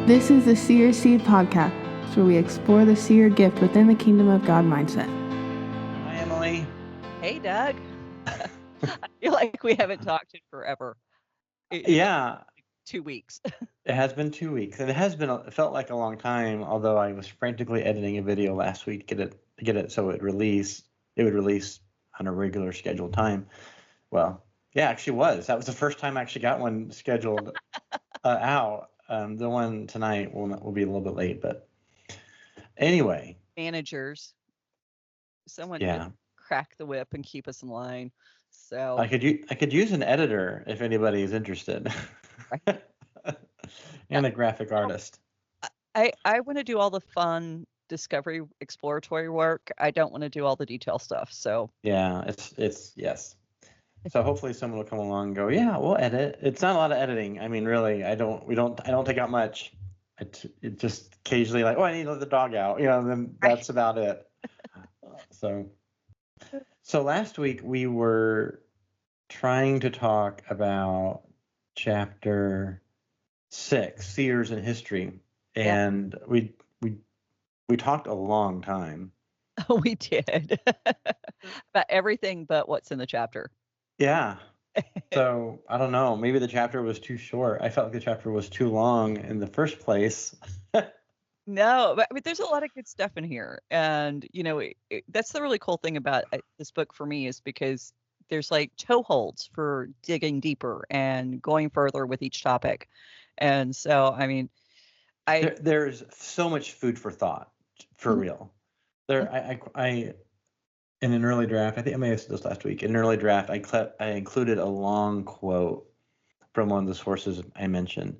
This is the Seers Seed Podcast, where we explore the seer gift within the Kingdom of God mindset. Hi, Emily. Hey, Doug. I feel like we haven't talked in forever. Yeah, 2 weeks. it has been 2 weeks, and it felt like a long time. Although I was frantically editing a video last week to get it so it would release on a regular scheduled time. Well, yeah, actually was. That was the first time I actually got one scheduled out. The one tonight will be a little bit late, but anyway. Managers. Someone Yeah. to crack the whip and keep us in line. So I could use an editor if anybody is interested. Right. And a graphic artist. I want to do all the fun discovery exploratory work. I don't want to do all the detail stuff. So yeah, it's yes. So hopefully someone will come along and go, yeah, we'll edit. It's not a lot of editing. I mean, really, I don't take out much. It just occasionally like, oh, I need to let the dog out. Then that's about it. So last week we were trying to talk about chapter 6, Seers in History, and we talked a long time. We did about everything but what's in the chapter. Yeah. So I don't know. Maybe the chapter was too short. I felt like the chapter was too long in the first place. No, but I mean, there's a lot of good stuff in here, and that's the really cool thing about this book for me is because there's like toeholds for digging deeper and going further with each topic, and so I mean, there's so much food for thought, for real. I in an early draft, I think I may have said this last week. In an early draft, I included a long quote from one of the sources I mentioned,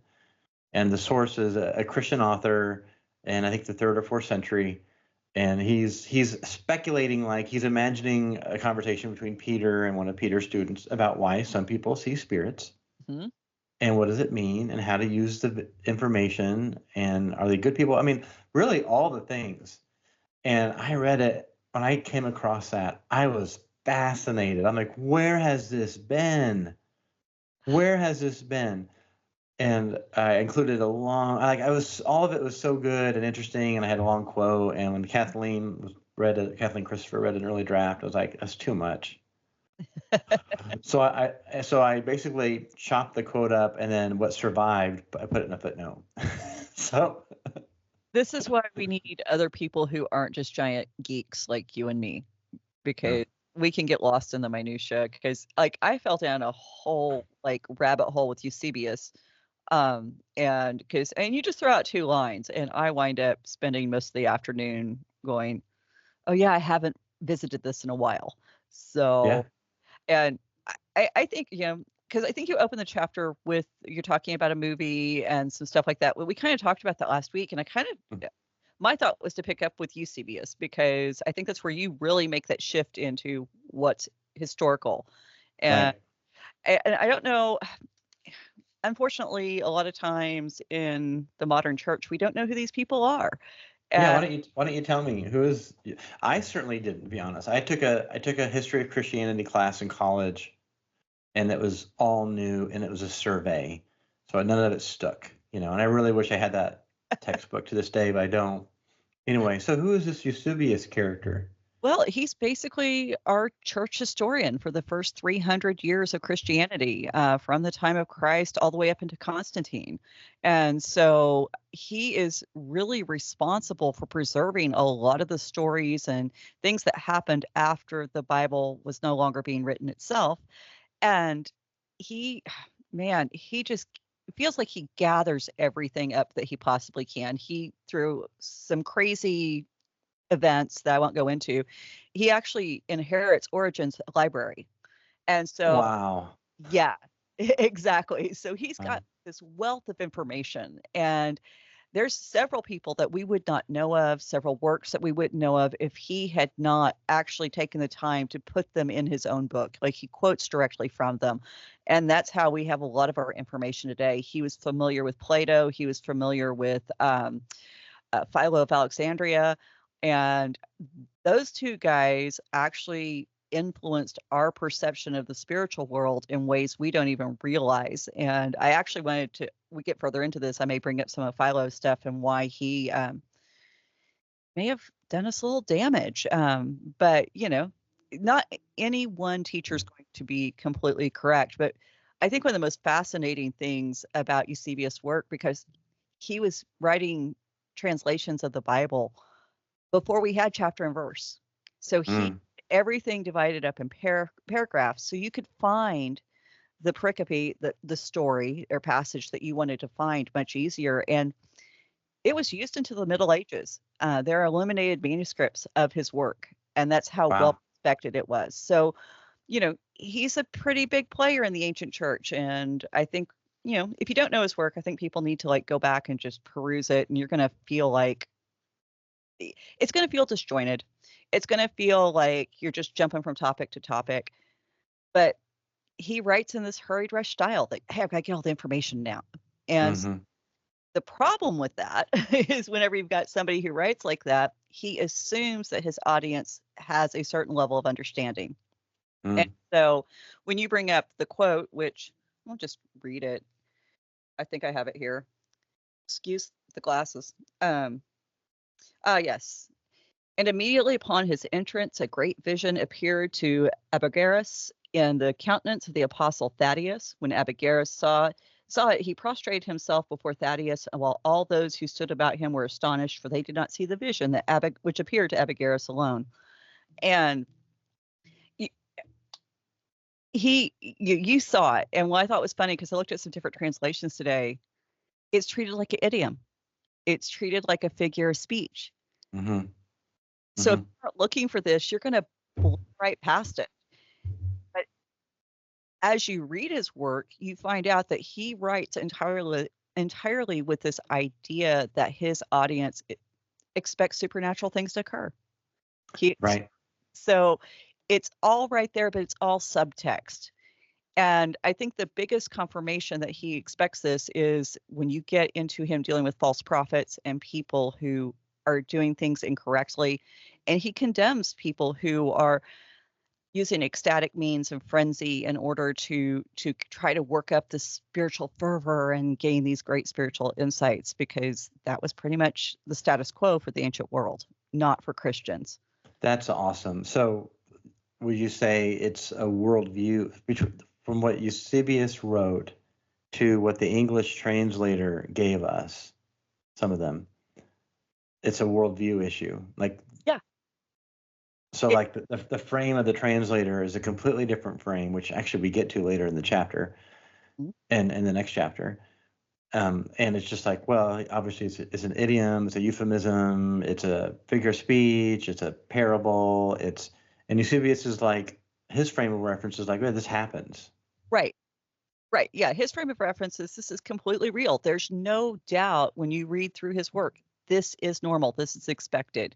and the source is a Christian author, and I think the 3rd or 4th century, and he's speculating, like he's imagining a conversation between Peter and one of Peter's students about why some people see spirits, and what does it mean, and how to use the information, and are they good people? I mean, really all the things. And I read it. When I came across that, I was fascinated. I'm like, where has this been? Where has this been? And I included all of it was so good and interesting, and I had a long quote. And when Kathleen Christopher read an early draft, I was like, that's too much. So I basically chopped the quote up, and then what survived, I put it in a footnote. So this is why we need other people who aren't just giant geeks like you and me, because we can get lost in the minutia. Because like I fell down a whole like rabbit hole with Eusebius, and you just throw out 2 lines, and I wind up spending most of the afternoon going, oh yeah, I haven't visited this in a while. So, yeah. And I think because I think you open the chapter with you're talking about a movie and some stuff like that. Well, we kind of talked about that last week, and my thought was to pick up with Eusebius because I think that's where you really make that shift into what's historical. And I don't know. Unfortunately, a lot of times in the modern church, we don't know who these people are. Yeah, why don't you tell me who is? I certainly didn't, to be honest. I took a history of Christianity class in college, and it was all new, and it was a survey, so none of it stuck, And I really wish I had that textbook to this day, but I don't. Anyway, so who is this Eusebius character? Well, he's basically our church historian for the first 300 years of Christianity, from the time of Christ all the way up into Constantine. And so he is really responsible for preserving a lot of the stories and things that happened after the Bible was no longer being written itself. And he just feels like he gathers everything up that he possibly can. He, through some crazy events that I won't go into, he actually inherits Origen's library. And so, wow. Yeah, exactly. So he's got this wealth of information, and there's several people that we would not know of, several works that we wouldn't know of if he had not actually taken the time to put them in his own book. Like he quotes directly from them. And that's how we have a lot of our information today. He was familiar with Plato. He was familiar with Philo of Alexandria. And those 2 guys actually influenced our perception of the spiritual world in ways we don't even realize. And I actually we get further into this, I may bring up some of Philo's stuff and why he may have done us a little damage. But, not any one teacher is going to be completely correct. But I think one of the most fascinating things about Eusebius' work, because he was writing translations of the Bible before we had chapter and verse. So everything divided up in paragraphs. So you could find the pericope, the story or passage that you wanted to find much easier. And it was used into the Middle Ages. There are illuminated manuscripts of his work, and that's how well respected it was. So, he's a pretty big player in the ancient church. And I think, if you don't know his work, I think people need to go back and just peruse it. And you're going to feel like it's going to feel disjointed. It's going to feel like you're just jumping from topic to topic. But he writes in this hurried rush style that, hey, I've got to get all the information now. And the problem with that is whenever you've got somebody who writes like that, he assumes that his audience has a certain level of understanding. And so when you bring up the quote, which I'll just read it. I think I have it here. Excuse the glasses. Yes. And immediately upon his entrance, a great vision appeared to Abigarus in the countenance of the apostle Thaddeus. When Abigarus saw it, he prostrated himself before Thaddeus, while all those who stood about him were astonished, for they did not see the vision which appeared to Abigarus alone. And you saw it. And what I thought was funny, because I looked at some different translations today, it's treated like an idiom. It's treated like a figure of speech. So if you're not looking for this, you're going to blow right past it. But as you read his work, you find out that he writes entirely with this idea that his audience expects supernatural things to occur. Right. So it's all right there, but it's all subtext. And I think the biggest confirmation that he expects this is when you get into him dealing with false prophets and people who are doing things incorrectly. And he condemns people who are using ecstatic means and frenzy in order to try to work up the spiritual fervor and gain these great spiritual insights, because that was pretty much the status quo for the ancient world, not for Christians. That's awesome. So would you say it's a worldview from what Eusebius wrote to what the English translator gave us, some of them? It's a worldview issue. So the frame of the translator is a completely different frame, which actually we get to later in the chapter and in the next chapter. And it's just well, obviously it's an idiom, it's a euphemism, it's a figure of speech, it's a parable, and Eusebius is his frame of reference is this happens. Right. Yeah. His frame of reference is this is completely real. There's no doubt when you read through his work, this is normal. This is expected.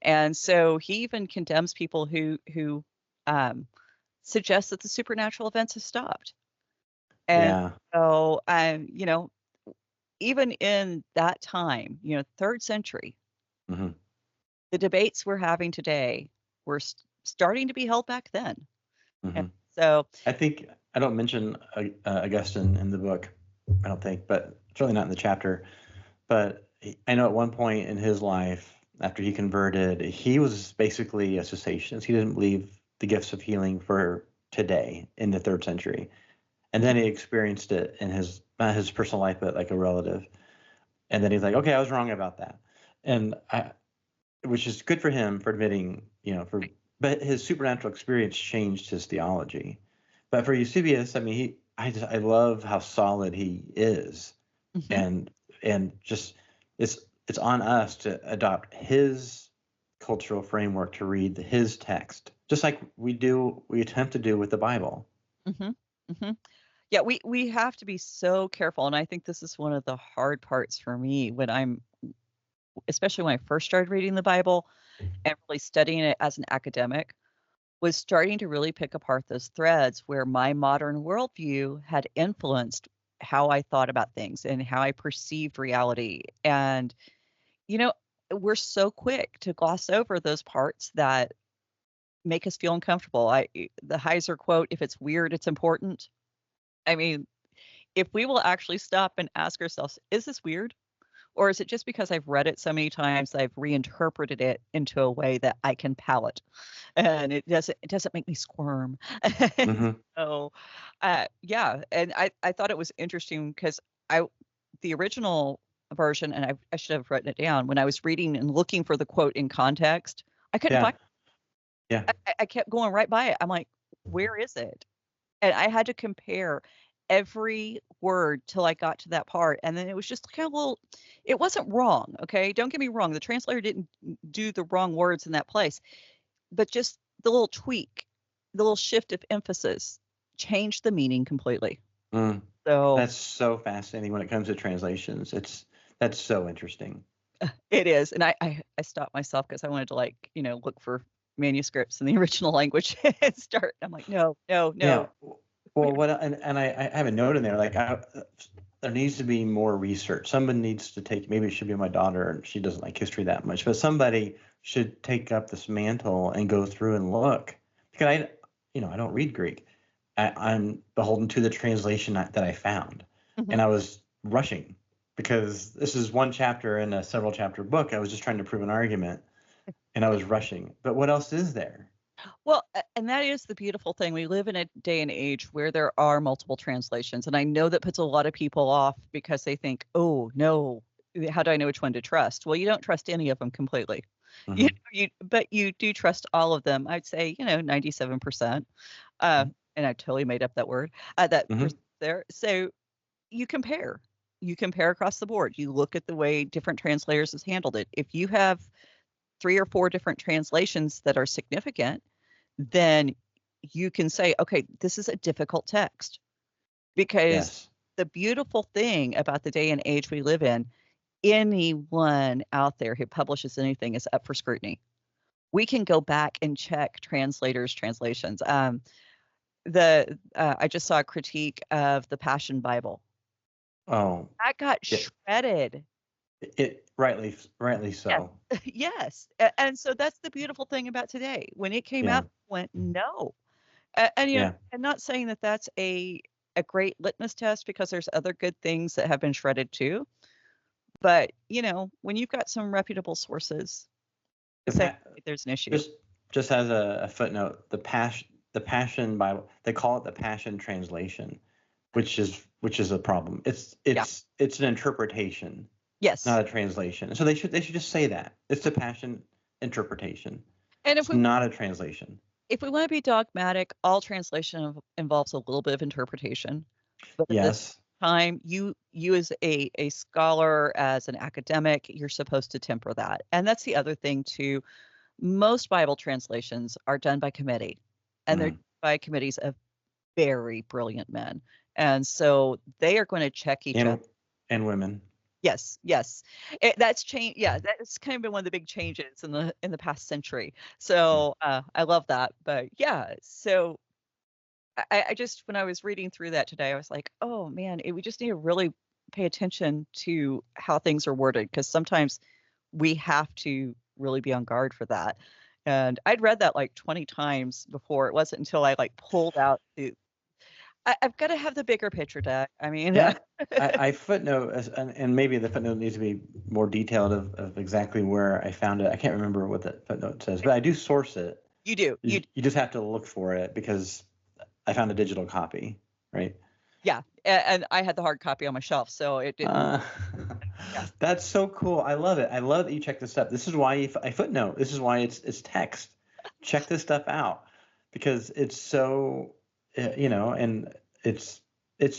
And so he even condemns people who suggest that the supernatural events have stopped. And so, even in that time, 3rd century, the debates we're having today were starting to be held back then. And so I think I don't mention Augustine in the book, I don't think, but it's really not in the chapter. But I know at one point in his life, after he converted, he was basically a cessationist. He didn't believe the gifts of healing for today in the 3rd century. And then he experienced it in not his personal life, but like a relative. And then he's like, okay, I was wrong about that. And which is good for him for admitting, but his supernatural experience changed his theology. But for Eusebius, I mean, I love how solid he is. And just it's on us to adopt his cultural framework to read his text, just like we attempt to do with the Bible. Yeah, we have to be so careful. And I think this is one of the hard parts for me especially when I first started reading the Bible and really studying it as an academic, was starting to really pick apart those threads where my modern worldview had influenced how I thought about things and how I perceived reality. And, we're so quick to gloss over those parts that make us feel uncomfortable. The Heiser quote, if it's weird, it's important. I mean, if we will actually stop and ask ourselves, is this weird? Or is it just because I've read it so many times, I've reinterpreted it into a way that I can palate, and it doesn't make me squirm. And Hmm. so, yeah, and I thought it was interesting because I the original version, and I should have written it down when I was reading and looking for the quote in context. I couldn't Yeah. find. Yeah. I kept going right by it. I'm like, where is it? And I had to compare every word till I got to that part, and then it was just kind of a little. It wasn't wrong, okay? Don't get me wrong. The translator didn't do the wrong words in that place, but just the little tweak, the little shift of emphasis changed the meaning completely. Mm. So That's so fascinating when it comes to translations. That's so interesting. it is, and I stopped myself because I wanted to look for manuscripts in the original language and start. I'm like, no, no, Yeah. no. Well, and I have a note in there like there needs to be more research. Somebody needs to take, maybe it should be my daughter, and she doesn't like history that much, but somebody should take up this mantle and go through and look, because I don't read Greek. I'm beholden to the translation that I found, Mhm. and I was rushing because this is one chapter in a several chapter book. I was just trying to prove an argument, and I was rushing. But what else is there? Well, and that is the beautiful thing. We live in a day and age where there are multiple translations. And I know that puts a lot of people off because they think, oh, no, how do I know which one to trust? Well, you don't trust any of them completely. You, Hmm. but you do trust all of them. I'd say, 97%. Uh, and I totally made up that word, that Hmm. percent there. So you compare. You compare across the board. You look at the way different translators has handled it. If you have 3 or 4 different translations that are significant, then you can say, okay, this is a difficult text. Because Yes. the beautiful thing about the day and age we live in, anyone out there who publishes anything is up for scrutiny. We can go back and check translators' translations. I just saw a critique of the Passion Bible. Oh, That got yeah. shredded. It rightly Yes. so. Yes. And so that's the beautiful thing about today. When it came Yeah. out, went no. And Yeah. I'm not saying that that's a great litmus test because there's other good things that have been shredded too. But when you've got some reputable sources The saying pa- there's an issue. just as a footnote, the Passion Bible, they call it the Passion Translation, which is a problem. It's Yeah. it's it's an interpretation, Yes. not a translation. So they should just say that. It's the Passion interpretation. And It's not a translation. if we want to be dogmatic, all translation involves a little bit of interpretation. But at this Yes. time, you as a scholar, as an academic, you're supposed to temper that. And that's the other thing too. Most Bible translations are done by committee, and they're Mm. by committees of very brilliant men. And so they are going to check each other. And women. Yes, yes. That's changed. Yeah, that's kind of been one of the big changes in the past century. Yeah. So I love that. But yeah, so I just when I was reading through that today, I was like, oh man, we just need to really pay attention to how things are worded because sometimes we have to really be on guard for that. And I'd read that like 20 times before. It wasn't until I like pulled out I've got to have the bigger picture deck. I mean, Yeah, I footnote, and maybe the footnote needs to be more detailed of exactly where I found it. I can't remember what the footnote says, but I do source it. you do. You just have to look for it because I found a digital copy, right? Yeah, and I had the hard copy on my shelf, so it didn't. Yeah. That's so cool. I love it. I love that you check this stuff. This is why I footnote. This is why it's text. Check this stuff out because it's so, and it's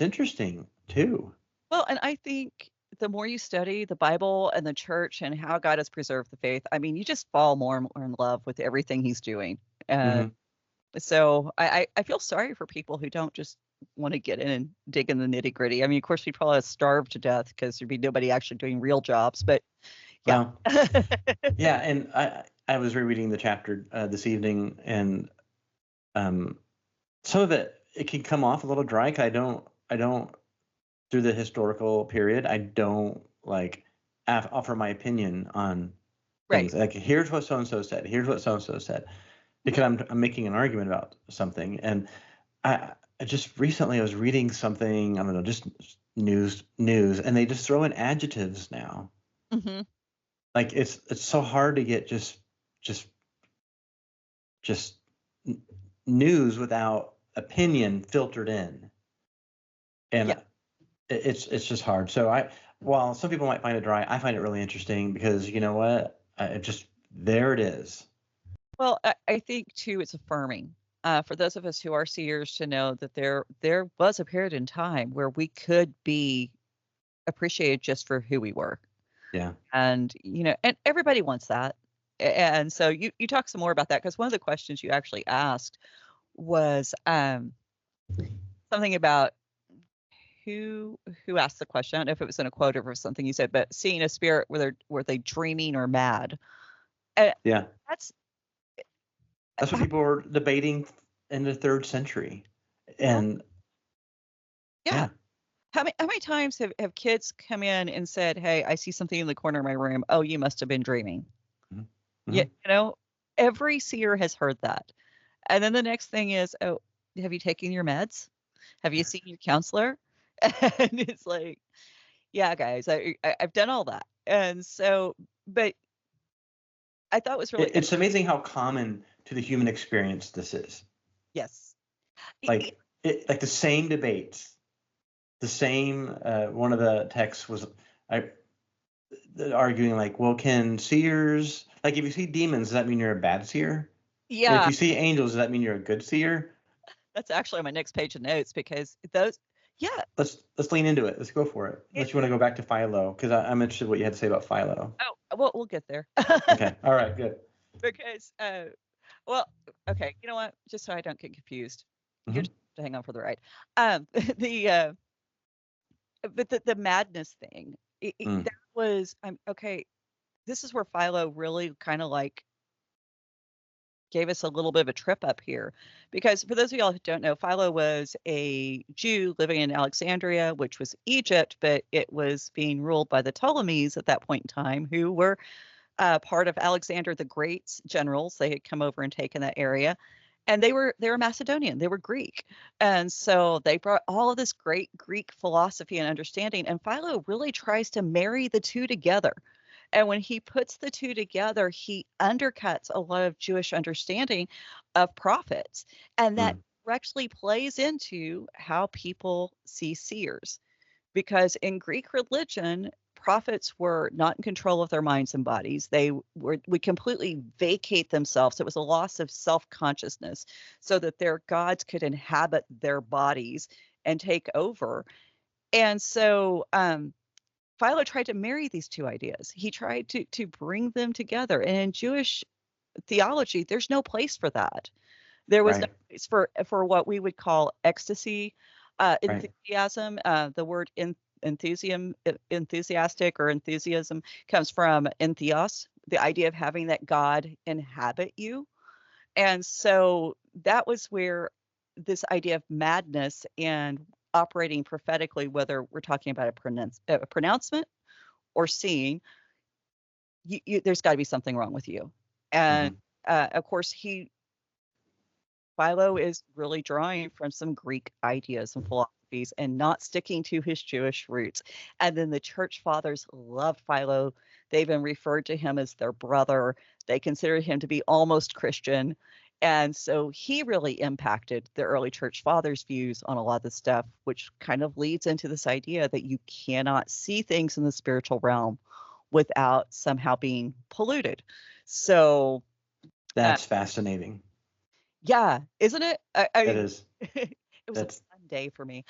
interesting too. Well, and I think the more you study the Bible and the church and how God has preserved the faith, I mean, you just fall more and more in love with everything He's doing. And Hmm. so I feel sorry for people who don't just want to get in and dig in the nitty gritty. I mean, of course, we'd probably starve to death because there'd be nobody actually doing real jobs. But yeah. Well, yeah, and I was rereading the chapter this evening, and some of it can come off a little dry. 'Cause I don't through the historical period. I don't like offer my opinion on Right. things. Like here's what so and so said. Here's what so and so said. because I'm making an argument about something, and I just recently I was reading something, I don't know, just news, and they just throw in adjectives now. Mm-hmm. Like it's so hard to get just news without opinion filtered in, and Yeah. it's just hard. So while some people might find it dry, I find it really interesting because you know what, it just there it is. Well, I think too, it's affirming for those of us who are seers to know that there was a period in time where we could be appreciated just for who we were. Yeah. And, and everybody wants that. And so you talk some more about that, because one of the questions you actually asked was something about who asked the question. I don't know if it was in a quote or something you said, but seeing a spirit, were they dreaming or mad? Yeah. That's what people were debating in the 3rd century. And yeah. How many times have kids come in and said, "Hey, I see something in the corner of my room. Oh, you must have been dreaming." Mhm. Yeah, every seer has heard that. And then the next thing is, "Oh, have you taken your meds? Have you seen your counselor?" And it's like, "Yeah, guys, I've done all that." And so, but I thought it was really it's amazing how common to the human experience this is. yes. Like like the same debates, the same. One of the texts was arguing like, well, can seers, like if you see demons, does that mean you're a bad seer? And if Yeah, you see angels, does that mean you're a good seer? that's actually on my next page of notes, because those, yeah, Let's lean into it. Let's go for it. Unless you want to go back to Philo, because I'm interested in what you had to say about Philo. oh, well, we'll get there. Okay. All right. Good. Because, well, okay, you know what? Just so I don't get confused, you're Mhm. just have to hang on for the ride. The but the madness thing, Mm. that was okay. This is where Philo really kind of like gave us a little bit of a trip up here, because for those of y'all who don't know, Philo was a Jew living in Alexandria, which was Egypt, but it was being ruled by the Ptolemies at that point in time, who were part of Alexander the Great's generals. They had come over and taken that area, and they were Macedonian. They were Greek, and so they brought all of this great Greek philosophy and understanding. And Philo really tries to marry the two together. And when he puts the two together, he undercuts a lot of Jewish understanding of prophets, and that Mm. directly plays into how people see seers, because in Greek religion, prophets were not in control of their minds and bodies. They would completely vacate themselves. It was a loss of self-consciousness, so that their gods could inhabit their bodies and take over. And so Philo tried to marry these two ideas. He tried to bring them together. And in Jewish theology, there's no place for that. There was no Right. place for what we would call ecstasy, Right. enthusiasm. The word enthusiastic or enthusiasm comes from entheos, the idea of having that God inhabit you. And so that was where this idea of madness and operating prophetically, whether we're talking about a pronouncement or seeing, there's got to be something wrong with you. And Mhm. of course, Philo is really drawing from some Greek ideas and philosophies and not sticking to his Jewish roots. And then the church fathers loved Philo. They even referred to him as their brother. They considered him to be almost Christian. And so he really impacted the early church fathers' views on a lot of the stuff, which kind of leads into this idea that you cannot see things in the spiritual realm without somehow being polluted. So, uh, That's fascinating. yeah, isn't it? It is. It was a That's fun day for me.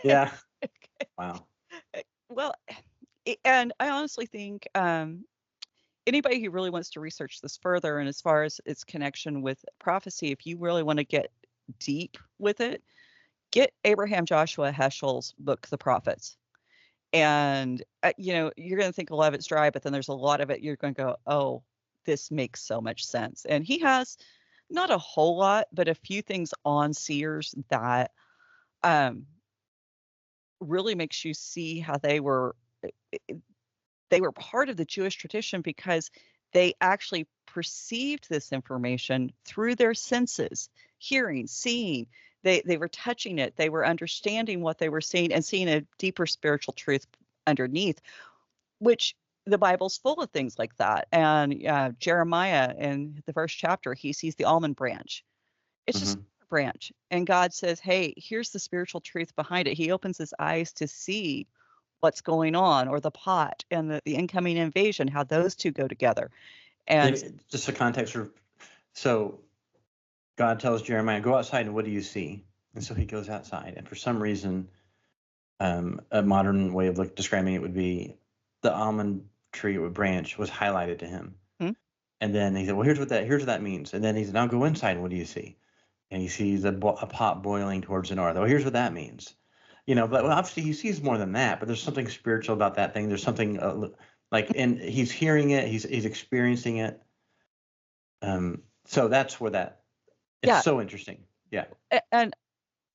yeah. Wow. Well, and I honestly think anybody who really wants to research this further, and as far as its connection with prophecy, if you really want to get deep with it, get Abraham Joshua Heschel's book, The Prophets. And, you're going to think a lot of it's dry, but then there's a lot of it you're going to go, oh, this makes so much sense. And he has not a whole lot, but a few things on seers that um, really makes you see how they were part of the Jewish tradition, because they actually perceived this information through their senses, hearing, seeing. They were touching it. They were understanding what they were seeing and seeing a deeper spiritual truth underneath, which the Bible's full of things like that. And Jeremiah in the first chapter, he sees the almond branch. It's just Mhm. a branch. And God says, hey, here's the spiritual truth behind it. He opens his eyes to see what's going on, or the pot and the incoming invasion, how those two go together. And Just a context so God tells Jeremiah, go outside and what do you see? And so he goes outside, and for some reason, a modern way of describing it would be the almond tree or branch was highlighted to him. Hmm? And then he said, well, here's what that means. And then he said, now go inside and what do you see? And he sees a pot boiling towards the north. Well, here's what that means. But obviously he sees more than that, but there's something spiritual about that thing. There's something and he's hearing it, he's experiencing it. So that's where it's so interesting. Yeah. And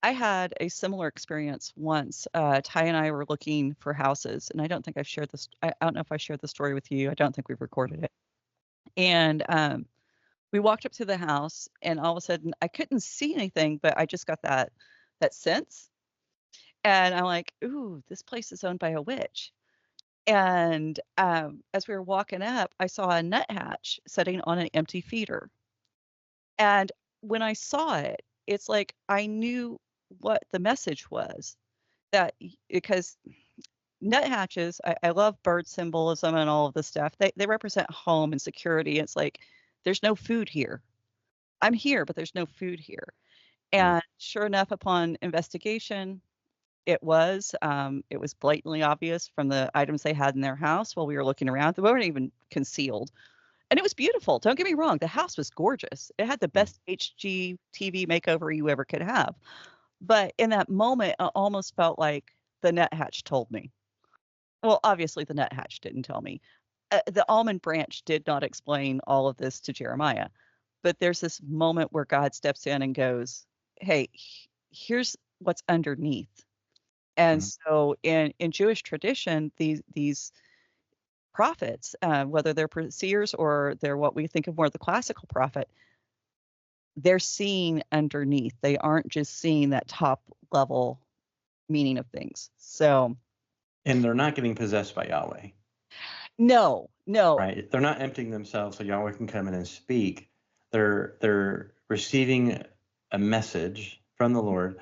I had a similar experience once. Ty and I were looking for houses, and I don't think I've shared this. I don't know if I shared the story with you. I don't think we've recorded it. And we walked up to the house, and all of a sudden, I couldn't see anything, but I just got that sense. And I'm like, ooh, this place is owned by a witch. And as we were walking up, I saw a nuthatch sitting on an empty feeder. And when I saw it, it's like I knew what the message was. Because nuthatches, I love bird symbolism and all of this stuff. They represent home and security. It's like there's no food here. I'm here, but there's no food here. And sure enough, upon investigation, it was blatantly obvious from the items they had in their house while we were looking around. They weren't even concealed. And it was beautiful. Don't get me wrong. The house was gorgeous. It had the best HGTV makeover you ever could have. But in that moment, I almost felt like the nuthatch told me. Well, obviously the nuthatch didn't tell me. The almond branch did not explain all of this to Jeremiah. But there's this moment where God steps in and goes, hey, here's what's underneath. And so in Jewish tradition, these prophets, whether they're seers or they're what we think of more the classical prophet, they're seeing underneath. They aren't just seeing that top level meaning of things. So, and they're not getting possessed by Yahweh. No. Right? They're not emptying themselves so Yahweh can come in and speak. They're receiving a message from the Lord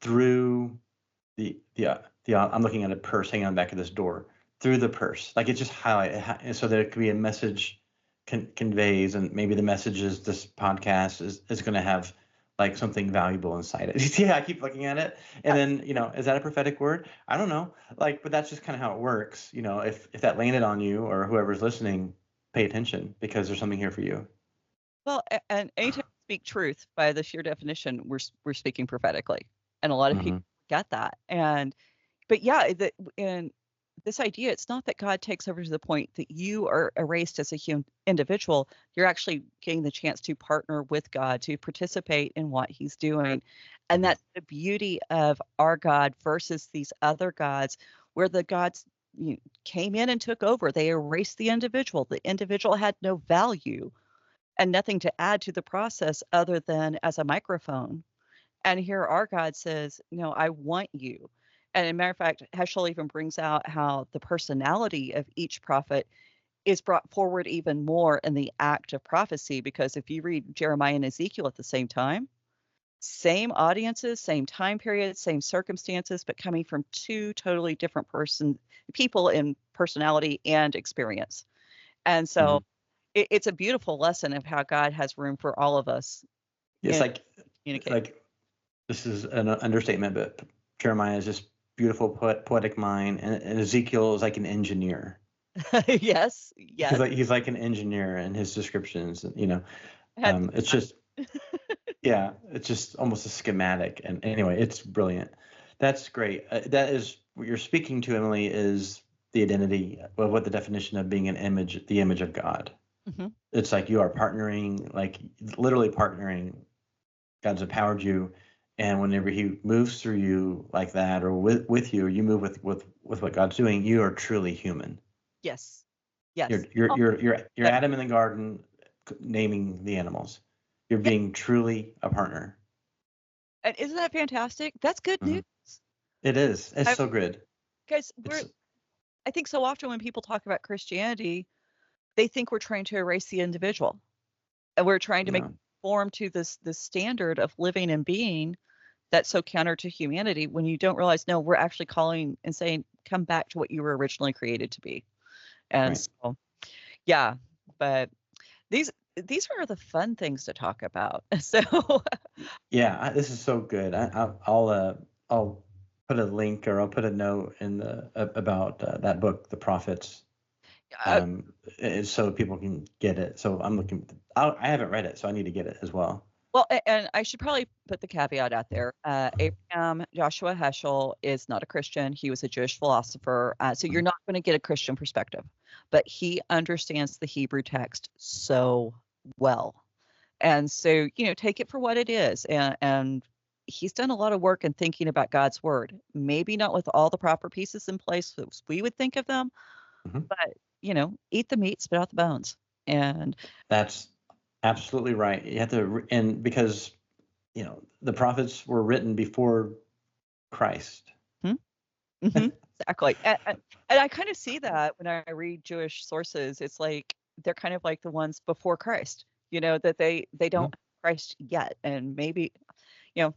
through the I'm looking at a purse hanging on the back of this door, through the purse. Like it just highlighted, so there could be a message conveys, and maybe the message is this podcast is going to have like something valuable inside it. Yeah, I keep looking at it, and then is that a prophetic word? I don't know. But that's just kind of how it works. If that landed on you or whoever's listening, pay attention because there's something here for you. Well, and anytime we speak truth, by the sheer definition, we're speaking prophetically, and a lot of people get that. But yeah, in this idea, it's not that God takes over to the point that you are erased as a human individual. You're actually getting the chance to partner with God, to participate in what he's doing. And that's the beauty of our God versus these other gods, where the gods came in and took over. They erased the individual. The individual had no value and nothing to add to the process other than as a microphone. And here our God says, no, I want you. And as a matter of fact, Heschel even brings out how the personality of each prophet is brought forward even more in the act of prophecy, because if you read Jeremiah and Ezekiel at the same time, same audiences, same time period, same circumstances, but coming from two totally different people in personality and experience. And so it's a beautiful lesson of how God has room for all of us. It's like this is an understatement, but Jeremiah is just beautiful poetic mind, and Ezekiel is like an engineer. Yes. He's like an engineer in his descriptions. It's just it's just almost a schematic. And anyway, it's brilliant. That's great. That is what you're speaking to, Emily, is the identity of what the definition of being the image of God. It's like you are partnering, like literally partnering. God's empowered you, and whenever he moves through you like that, or with you, you move with what God's doing, you are truly human. Yes. You're Adam in the garden, naming the animals. You're being truly a partner. And isn't that fantastic? That's good Mhm. news. It is. It's I, so good. Guys, It's I think so often when people talk about Christianity, they think we're trying to erase the individual, and we're trying to make no, conform to this standard of living and being that's so counter to humanity. When you don't realize, no, we're actually calling and saying, come back to what you were originally created to be. And right. so, yeah, but these are the fun things to talk about. So, Yeah, this is so good. I'll put a link or I'll put a note in the about that book, The Prophets, uh, so people can get it. So I'm looking. I haven't read it, so I need to get it as well. well, and I should probably put the caveat out there. Abraham Joshua Heschel is not a Christian. He was a Jewish philosopher. So you're Mhm. not going to get a Christian perspective, but he understands the Hebrew text so well. And so, take it for what it is. And he's done a lot of work in thinking about God's word. Maybe not with all the proper pieces in place as we would think of them, Mhm. but, eat the meat, spit out the bones. And That's absolutely right. You have to, and because the prophets were written before Christ. exactly. And I kind of see that when I read Jewish sources. It's like they're kind of like the ones before Christ, that they don't Mhm. have Christ yet. And maybe, you know,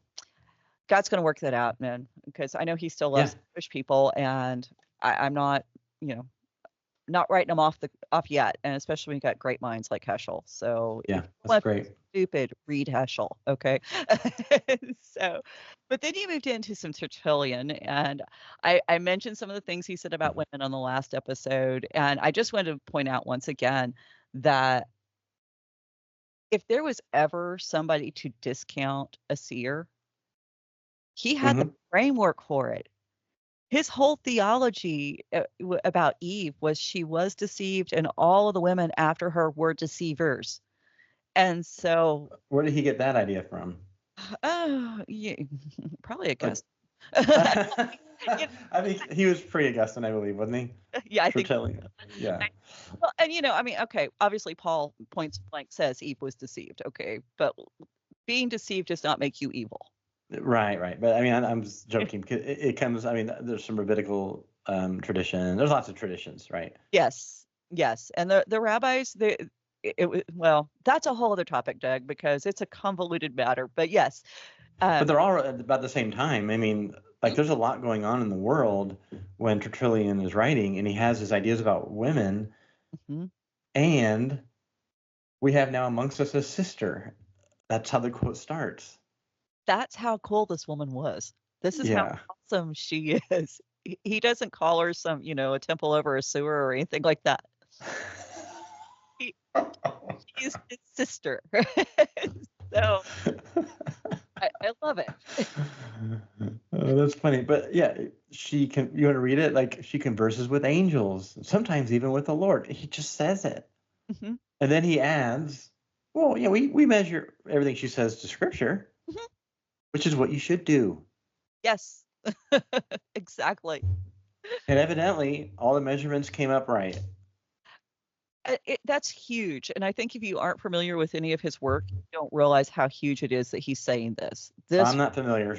God's going to work that out, man, because I know he still Yeah, loves Jewish people, and I'm not, you know, not writing them off yet, and especially when you got great minds like Heschel. So if yeah, you that's want great. stupid, read Heschel, okay? So, but then he moved into some Tertullian, and I mentioned some of the things he said about Mhm. women on the last episode, and I just wanted to point out once again that if there was ever somebody to discount a seer, he had the Mhm. framework for it. His whole theology about Eve was she was deceived, and all of the women after her were deceivers. And so, Where did he get that idea from? oh, yeah, probably a Like, guess. You I think he was pre-Augustine, I believe, wasn't he? yeah, I think. Tertullian. Yeah. Well, and I mean, okay, obviously Paul points blank says Eve was deceived, okay, but being deceived does not make you evil. Right, right. But I mean, I'm just joking. 'Cause it comes. I mean, there's some rabbinical tradition. There's lots of traditions, right? Yes, yes, and the rabbis, well, that's a whole other topic, Doug, because it's a convoluted matter. But yes, But um, they're all at about the same time. I mean, like there's a lot going on in the world when Tertullian is writing, and he has his ideas about women, mhm. and we have now amongst us a sister. That's how the quote starts. That's how cool this woman was. This is how Yeah. awesome she is. He doesn't call her some, a temple over a sewer or anything like that. He, she's his sister. So I love it. Oh, that's funny. But yeah, she can. You want to read it? Like she converses with angels, sometimes even with the Lord. He just says it, Mhm, and then he adds, "Well, yeah, we measure everything she says to Scripture, mhm. which is what you should do." Yes, exactly. And evidently, all the measurements came up right. That's huge. And I think if you aren't familiar with any of his work, you don't realize how huge it is that he's saying this. I'm not familiar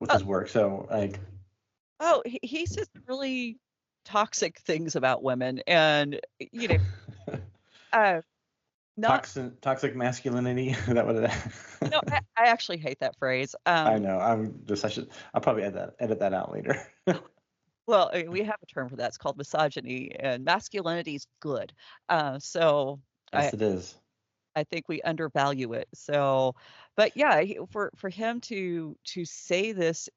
with Uh, his work, so like he says really toxic things about women, and uh, not. toxic masculinity. Is that what it is? I actually hate that phrase. I know. I'll probably edit that out later. Well, we have a term for that. It's called misogyny, and masculinity is good. So I Yes, it is. I think we undervalue it. So, but yeah, for him to say this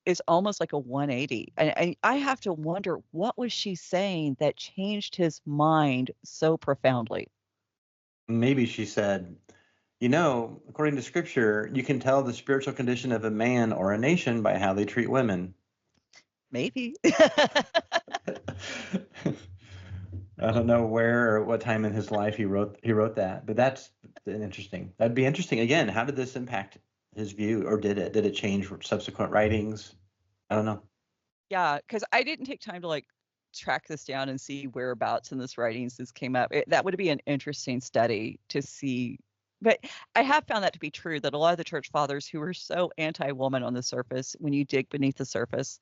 is almost like a 180. And I have to wonder, what was she saying that changed his mind so profoundly? Maybe she said, according to scripture, you can tell the spiritual condition of a man or a nation by how they treat women. Maybe. I don't know where or what time in his life he wrote that, but that's interesting. That'd be interesting. Again, how did this impact his view, or did it? Did it change subsequent writings? I don't know. Yeah, because I didn't take time to track this down and see whereabouts in this writings this came up. That would be an interesting study to see. But I have found that to be true, that a lot of the church fathers who are so anti-woman on the surface, when you dig beneath the surface,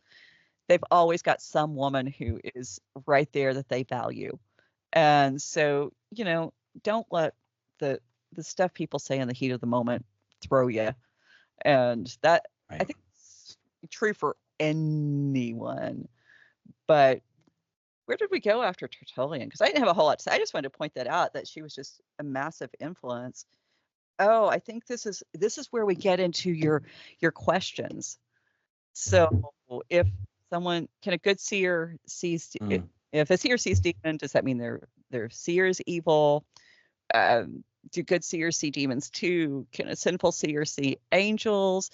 they've always got some woman who is right there that they value. And so, don't let the stuff people say in the heat of the moment throw you. And that, I Right. think, is true for anyone. But where did we go after Tertullian? Because I didn't have a whole lot to say. I just wanted to point that out, that she was just a massive influence. Oh, I think this is where we get into your questions. So if someone, can a good seer sees, if a seer sees demon, does that mean their seer is evil? Do good seers see demons too? Can a sinful seer see angels?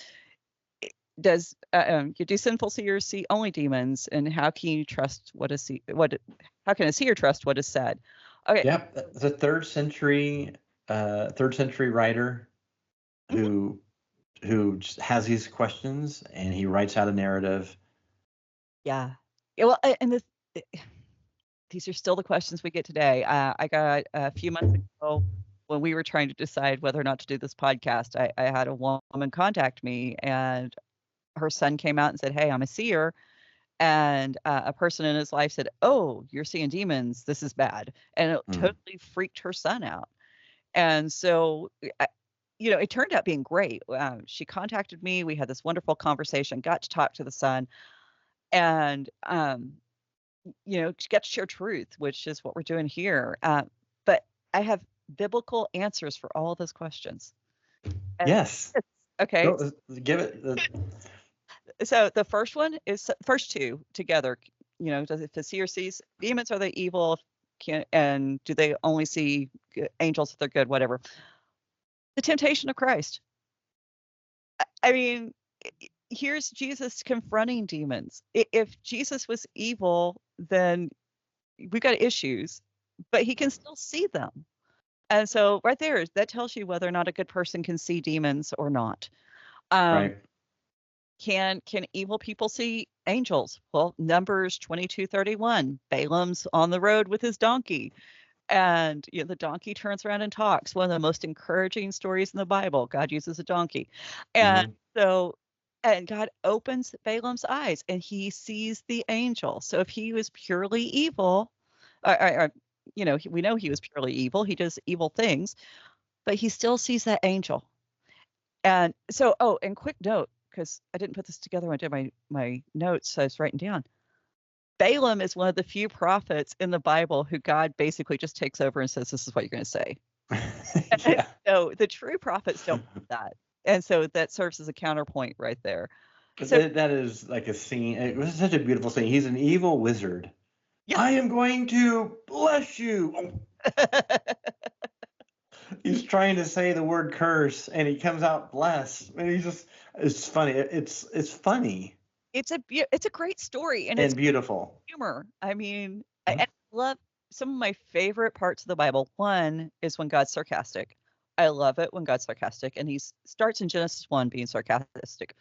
Does do sinful seers see only demons? And how can you trust how can a seer trust what is said? Okay. Yep, the third century writer who just has these questions, and he writes out a narrative. Yeah. Well, and these are still the questions we get today. I got a few months ago, when we were trying to decide whether or not to do this podcast, I had a woman contact me, and her son came out and said, "Hey, I'm a seer." And a person in his life said, "Oh, you're seeing demons. This is bad." And it totally freaked her son out. And so, it turned out being great. She contacted me. We had this wonderful conversation, got to talk to the son, and, get to share truth, which is what we're doing here. But I have biblical answers for all of those questions. And Yes. okay. Give it. So the first one is, first two together. Does if the seer sees demons, are they evil? And do they only see angels if they're good? Whatever. The temptation of Christ. I mean, here's Jesus confronting demons. If Jesus was evil, then we've got issues, but he can still see them. And so right there, that tells you whether or not a good person can see demons or not. Right. Can evil people see angels? Well, Numbers 22:31, Balaam's on the road with his donkey, and the donkey turns around and talks. One of the most encouraging stories in the Bible. God uses a donkey. And so, and God opens Balaam's eyes, and he sees the angel. So if he was purely evil, we know he was purely evil. He does evil things, but he still sees that angel. And so, and quick note, because I didn't put this together when I did my notes, so I was writing down. Balaam is one of the few prophets in the Bible who God basically just takes over and says, "This is what you're going to say." Yeah. So the true prophets don't do that. And so that serves as a counterpoint right there. So that is like a scene. It was such a beautiful scene. He's an evil wizard. Yeah. I am going to bless you. He's trying to say the word curse, and he comes out bless. And it's funny. It's funny. It's a great story, and it's beautiful humor. I mean, I love some of my favorite parts of the Bible. One is when God's sarcastic. I love it when God's sarcastic, and he starts in Genesis 1 being sarcastic.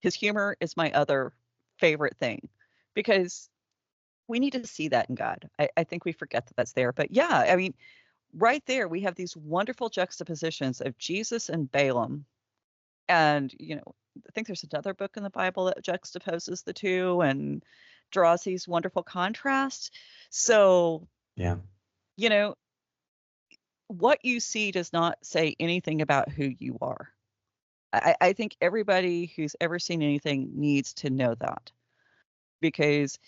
His humor is my other favorite thing, because we need to see that in God. I think we forget that that's there. But yeah, I mean, right there, we have these wonderful juxtapositions of Jesus and Balaam. And, I think there's another book in the Bible that juxtaposes the two and draws these wonderful contrasts. So, yeah, what you see does not say anything about who you are. I think everybody who's ever seen anything needs to know that, because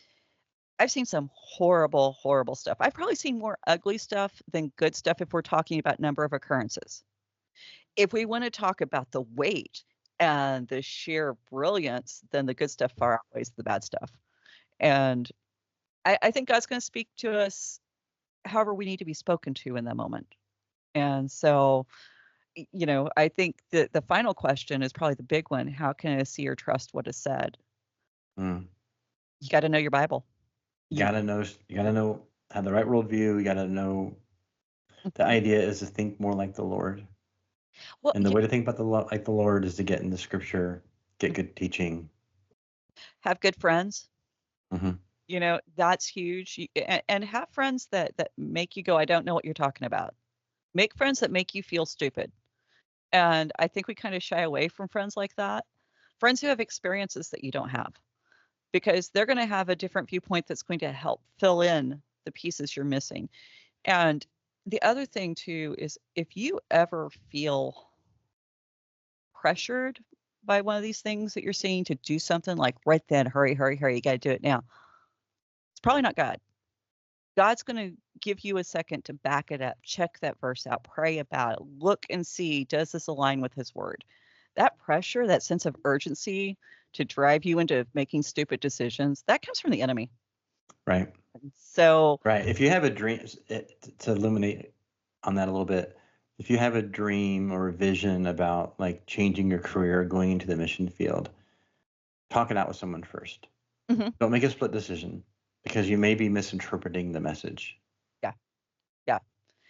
I've seen some horrible, horrible stuff. I've probably seen more ugly stuff than good stuff if we're talking about number of occurrences. If we want to talk about the weight and the sheer brilliance, then the good stuff far outweighs the bad stuff. And I think God's going to speak to us however we need to be spoken to in that moment. And so, I think the final question is probably the big one. How can a seer trust what is said? You got to know your Bible. You got to know, have the right worldview. You got to know the idea is to think more like the Lord. Well, and the way to think about like the Lord is to get in the scripture, get good teaching. Have good friends. That's huge. And have friends that make you go, I don't know what you're talking about. Make friends that make you feel stupid. And I think we kind of shy away from friends like that. Friends who have experiences that you don't have, because they're going to have a different viewpoint that's going to help fill in the pieces you're missing. And the other thing too is, if you ever feel pressured by one of these things that you're seeing to do something, like right then, hurry, hurry, hurry, you got to do it now. It's probably not God. God's going to give you a second to back it up, check that verse out, pray about it, look and see, does this align with his word? That pressure, that sense of urgency to drive you into making stupid decisions, that comes from the enemy. Right. So, right. If you have a dream, to illuminate on that a little bit, if you have a dream or a vision about like changing your career, going into the mission field, talk it out with someone first. Mhm. Don't make a split decision, because you may be misinterpreting the message. Yeah. Yeah.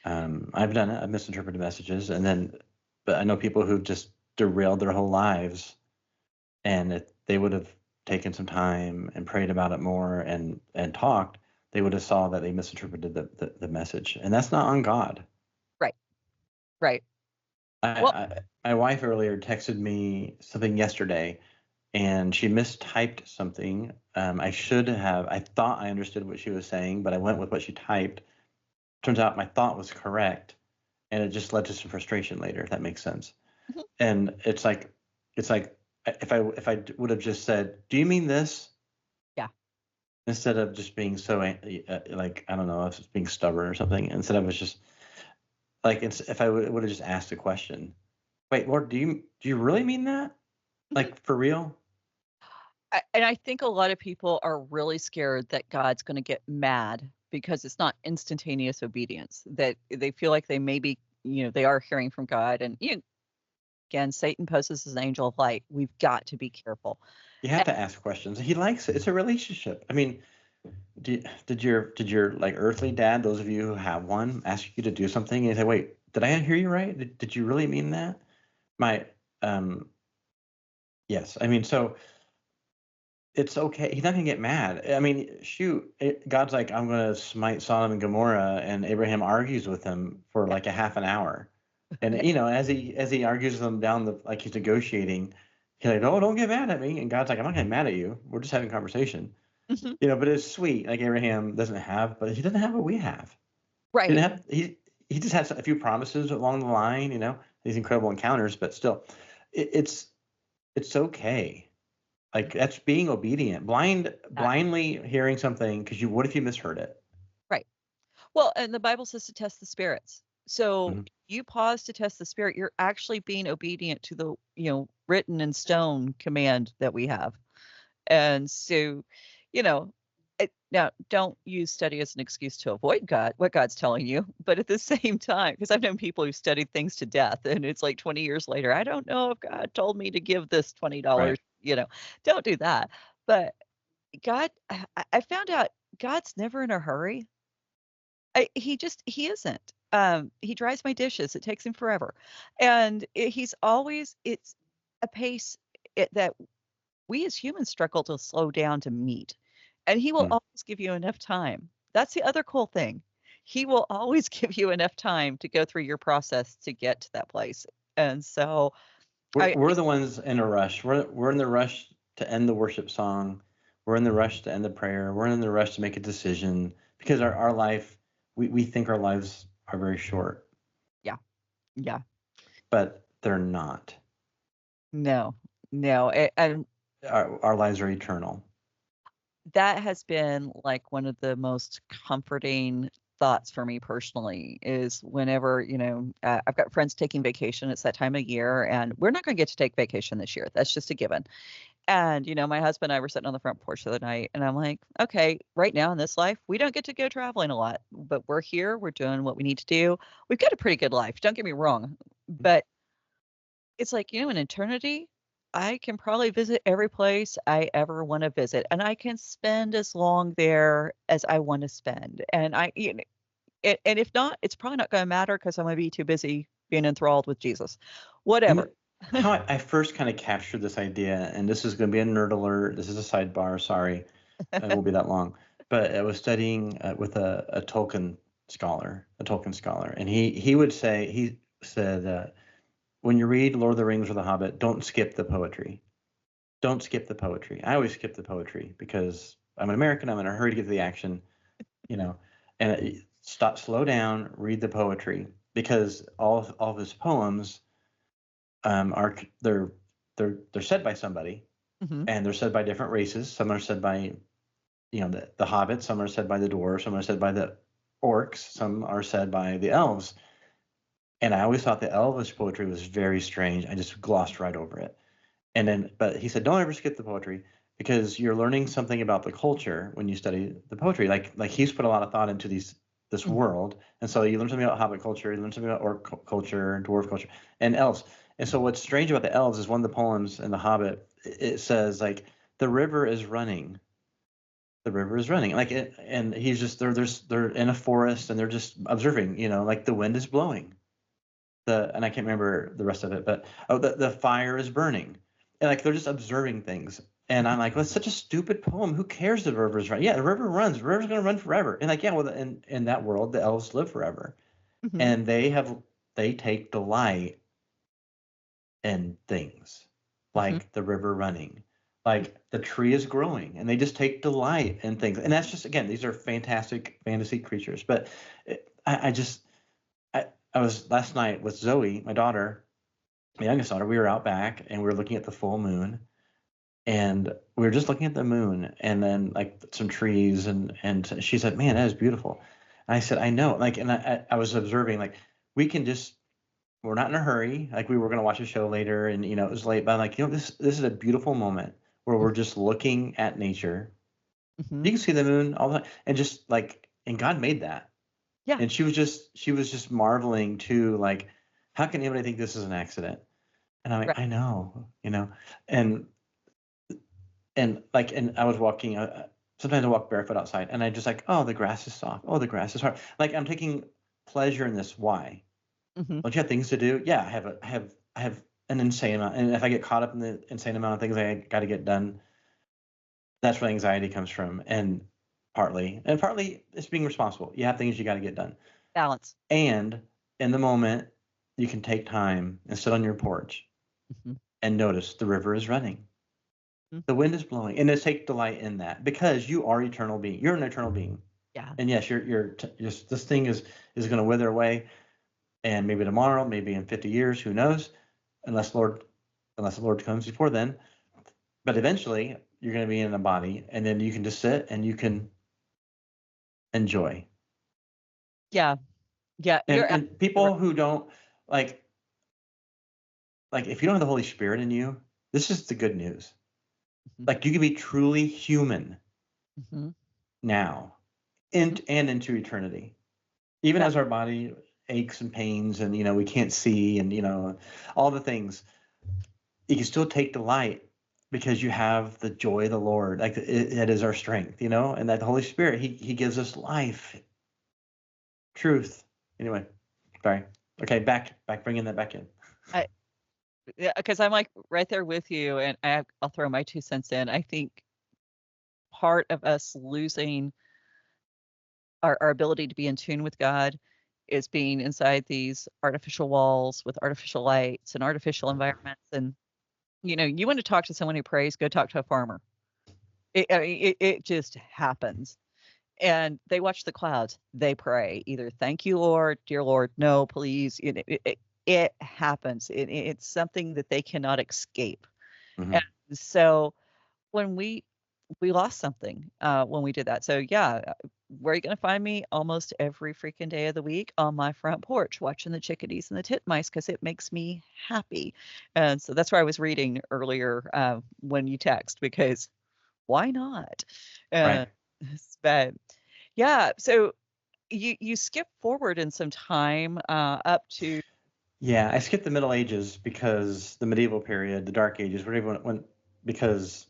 I've done it. I've misinterpreted messages, but I know people who've just derailed their whole lives, and if they would have taken some time and prayed about it more and talked, they would have saw that they misinterpreted the message, and that's not on God. Right. Right. My wife earlier texted me something yesterday, and she mistyped something. I thought I understood what she was saying, but I went with what she typed. Turns out my thought was correct, and it just led to some frustration later, if that makes sense. Mhm. And it's like if I would have just said, "Do you mean this?" Yeah. Instead of just being so like, I don't know, if it's being stubborn or something. Instead of just like, if I would have just asked a question. Wait, Lord, do you really mean that? Like, for real? And I think a lot of people are really scared that God's going to get mad because it's not instantaneous obedience, that they feel like they maybe, they are hearing from God. And again, Satan poses as an angel of light. We've got to be careful. You have to ask questions. He likes it. It's a relationship. I mean, did your like earthly dad, those of you who have one, ask you to do something and you say, "Wait, did I hear you right? Did you really mean that?" My yes. I mean, so it's okay. He's not gonna get mad. I mean, shoot, God's like, "I'm gonna smite Sodom and Gomorrah," and Abraham argues with him for like a half an hour, and as he argues with him down like he's negotiating, he's like, "Oh, don't get mad at me," and God's like, "I'm not getting mad at you. We're just having a conversation." Mhm. But it's sweet. Like Abraham doesn't have, but he doesn't have what we have. He Right. didn't have. He just has a few promises along the line. These incredible encounters, but still, it's okay. Like, that's being obedient. Blindly hearing something because what if you misheard it? Right. Well, and the Bible says to test the spirits. So Mhm. you pause to test the spirit, you're actually being obedient to the, written in stone command that we have. And so, you know, now don't use study as an excuse to avoid God, what God's telling you. But at the same time, because I've known people who studied things to death, and it's like 20 years later, I don't know if God told me to give this $20. Right. Don't do that. But God, I found out God's never in a hurry. He isn't. He dries my dishes. It takes him forever, and it's a pace that we as humans struggle to slow down to meet, and he will Mm. always give you enough time. That's the other cool thing. He will always give you enough time to go through your process to get to that place. And so We're the ones in a rush. We're in the rush to end the worship song. We're in the rush to end the prayer. We're in the rush to make a decision because our life, we think our lives are very short, yeah, yeah, but they're not. no, no, and Our lives are eternal. that has been like one of the most comforting thoughts for me personally is whenever, I've got friends taking vacation. It's that time of year, and we're not going to get to take vacation this year. That's just a given. And, my husband and I were sitting on the front porch the other night, and I'm like, okay, right now in this life, we don't get to go traveling a lot, but we're here. We're doing what we need to do. We've got a pretty good life. Don't get me wrong. But it's like, in eternity, I can probably visit every place I ever want to visit, and I can spend as long there as I want to spend. And and if not, it's probably not going to matter because I'm going to be too busy being enthralled with Jesus. And Whatever. how I first kind of captured this idea, and this is going to be a nerd alert. This is a sidebar. Sorry, it won't be that long. but I was studying with a Tolkien scholar, and he said when you read Lord of the Rings or The Hobbit, don't skip the poetry. Don't skip the poetry. I always skip the poetry because I'm an American. I'm in a hurry to get to the action, and slow down, read the poetry, because all of his poems are they're said by somebody, and they're said by different races. Some are said by the hobbits, some are said by the dwarves, some are said by the orcs, some are said by the elves. And I always thought the elvish poetry was very strange. I just glossed right over it. But he said, don't ever skip the poetry, because you're learning something about the culture when you study the poetry. Like he's put a lot of thought into this world, and so you learn something about hobbit culture, you learn something about orc culture, dwarf culture, and elves. And so what's strange about the elves is one of the poems in the Hobbit, it says like the river is running. The river is running, and he's just they're in a forest and they're just observing, like the wind is blowing, and I can't remember the rest of it, but the fire is burning, and like they're just observing things. And I'm like, well, it's such a stupid poem. Who cares? The river is running. Yeah, the river runs. The river's gonna run forever. And like, yeah, well, in that world, the elves live forever, and they take delight in things like the river running, like the tree is growing, and they just take delight in things. And that's just, again, these are fantastic fantasy creatures. But I was last night with Zoe, my daughter, my youngest daughter. We were out back and we were looking at the full moon, and we were just looking at the moon and then like some trees, and she said, man, that is beautiful. And I said, I know. Like, and I was observing, like, we're not in a hurry. Like, we were going to watch a show later, and it was late, but I'm like, this is a beautiful moment where we're just looking at nature. You can see the moon all the time, and just like, and God made that. Yeah. And she was just marveling too, like, how can anybody think this is an accident? And I'm like, right. I know, and I was walking. Sometimes I walk barefoot outside, and I just like, oh, the grass is soft. Oh, the grass is hard. Like, I'm taking pleasure in this. Why? Don't you have things to do? Yeah, I have an insane amount, and if I get caught up in the insane amount of things I got to get done, that's where anxiety comes from, and partly it's being responsible. You have things you got to get done. Balance. And in the moment, you can take time and sit on your porch and notice the river is running, the wind is blowing, and just take delight in that, because you are eternal being. You're an eternal being. Yeah. And yes, you're this thing is going to wither away. And maybe tomorrow, maybe in 50 years, who knows? Unless the Lord comes before then. But eventually, you're going to be in a body, and then you can just sit and you can enjoy. Yeah, yeah. And people who don't like if you don't have the Holy Spirit in you, this is the good news. Like, you can be truly human now, and into eternity, even as our body aches and pains, and we can't see, and all the things. You can still take delight because you have the joy of the Lord. Like, it is our strength, and that the Holy Spirit, he gives us life, truth. Anyway, sorry. Okay, back, bringing that back in. Yeah, because I'm like right there with you, and I'll throw my 2 cents in. I think part of us losing our ability to be in tune with God is being inside these artificial walls with artificial lights and artificial environments. And you want to talk to someone who prays, go talk to a farmer. It just happens. And they watch the clouds. They pray either, thank you, Lord, dear Lord, no, please. It happens. It's something that they cannot escape. And so when we lost something when we did that. So yeah, where are you going to find me? Almost every freaking day of the week on my front porch watching the chickadees and the titmice, because it makes me happy. And so that's where I was reading earlier when you text, because why not? Right. But yeah, so you skip forward in some time up to. Yeah, I skipped the Middle Ages, because the medieval period, the Dark Ages, because,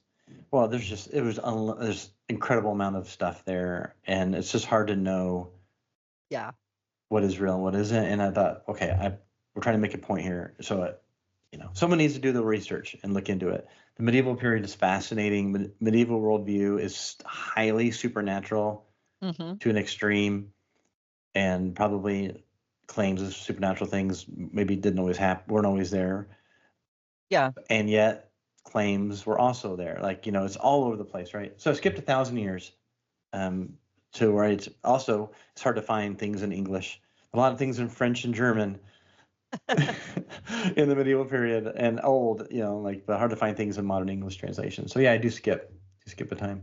well, there's incredible amount of stuff there, and it's just hard to know. Yeah. What is real and what isn't. And I thought, okay, we're trying to make a point here, so someone needs to do the research and look into it. the medieval period is fascinating. Medieval worldview is highly supernatural Mm-hmm. to an extreme, and probably claims of supernatural things maybe didn't always happen, weren't always there, Yeah. and yet claims were also there. Like, it's all over the place, right? So I skipped 1,000 years to where it's hard to find things in English, a lot of things in French and German in the medieval period, and old, but hard to find things in modern English translation. So yeah, I do skip a time.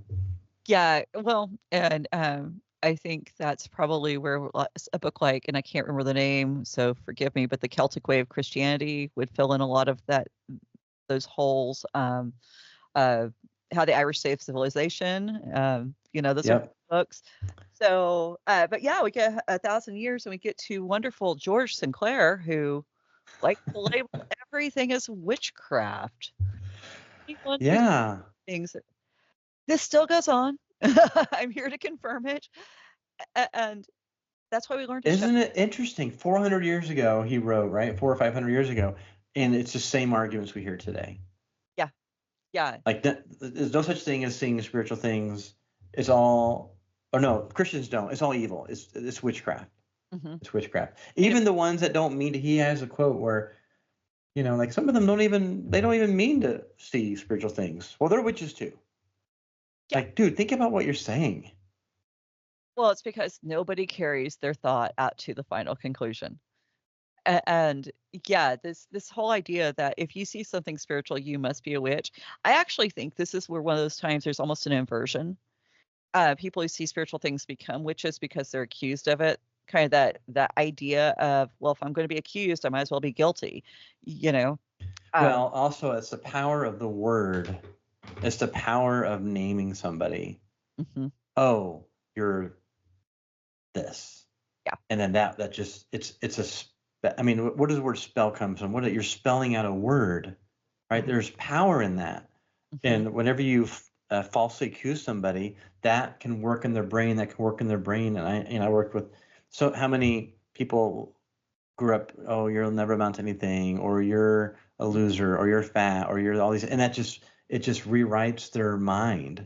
Yeah. Well, and I think that's probably where a book like, and I can't remember the name, so forgive me, but The Celtic Way of Christianity would fill in a lot of those holes. How the Irish Saved Civilization. Those are Yep. books. So, but yeah, we get 1,000 years and we get to wonderful George Sinclair, who likes to label everything as witchcraft. He wants to do Yeah. things. This still goes on. I'm here to confirm it. And that's why we learned to shut. Isn't it interesting? 400 years ago, he wrote, right? 400 or 500 years ago, and it's the same arguments we hear today. Yeah. Yeah. Like, there's no such thing as seeing spiritual things. It's all, or no, Christians don't. It's all evil. It's witchcraft. Mm-hmm. It's witchcraft. Even the ones that don't mean to. He has a quote where, like some of them don't even mean to see spiritual things. Well, they're witches too. Yeah. Like, dude, think about what you're saying. Well, it's because nobody carries their thought out to the final conclusion. And yeah, this whole idea that if you see something spiritual, you must be a witch. I actually think this is where one of those times there's almost an inversion. People who see spiritual things become witches because they're accused of it. Kind of that idea of, well, if I'm going to be accused, I might as well be guilty. Well, also, it's the power of the word. It's the power of naming somebody. Mm-hmm. Oh, you're this. Yeah. And then that just I mean, what does the word spell come from? You're spelling out a word, right? Mm-hmm. There's power in that. Mm-hmm. And whenever you falsely accuse somebody, that can work in their brain. And I worked with, so how many people grew up, oh, you'll never amount to anything, or you're a loser, or you're fat, or you're all these, and it just rewrites their mind.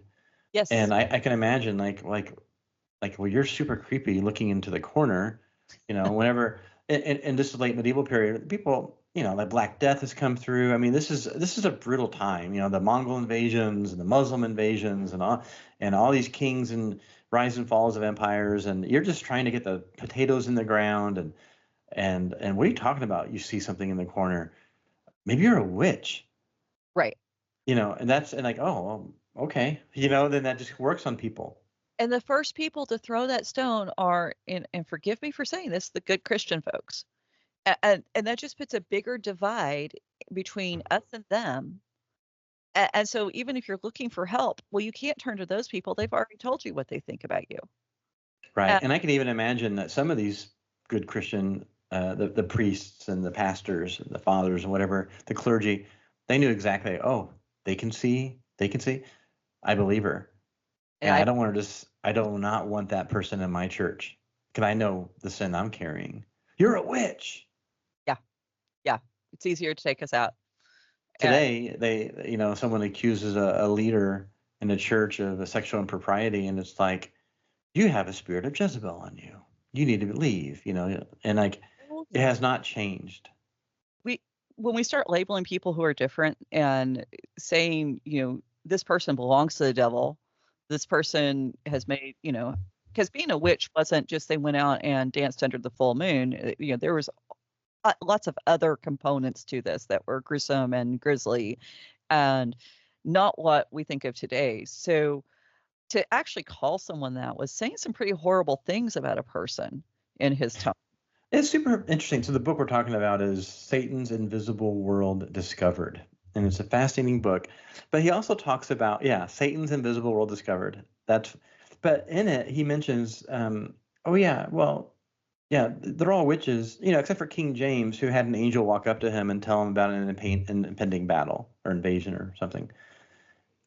Yes. And I can imagine like, well, you're super creepy looking into the corner, whenever, in this late medieval period, people, like Black Death has come through. I mean, this is a brutal time, the Mongol invasions and the Muslim invasions and all these kings and rise and falls of empires. And you're just trying to get the potatoes in the ground. And what are you talking about? You see something in the corner. Maybe you're a witch. Right. And like, oh, okay. Then that just works on people. And the first people to throw that stone are, and forgive me for saying this, the good Christian folks. And that just puts a bigger divide between us and them. And so even if you're looking for help, well, you can't turn to those people. They've already told you what they think about you. Right. And I can even imagine that some of these good Christian, the priests and the pastors and the fathers and whatever, the clergy, they knew exactly, oh, they can see. I believe her. And I do not want that person in my church because I know the sin I'm carrying. You're a witch. Yeah. It's easier to take us out. Today, someone accuses a leader in a church of a sexual impropriety, and it's like, you have a spirit of Jezebel on you. You need to leave, and like, it has not changed. When we start labeling people who are different and saying, this person belongs to the devil, this person has made, because being a witch wasn't just they went out and danced under the full moon. There was lots of other components to this that were gruesome and grisly and not what we think of today. So to actually call someone that was saying some pretty horrible things about a person in his time. It's super interesting. So the book we're talking about is Satan's Invisible World Discovered. And it's a fascinating book. But he also talks about, Satan's Invisible World Discovered. But in it, he mentions, they're all witches, except for King James, who had an angel walk up to him and tell him about an impending battle or invasion or something,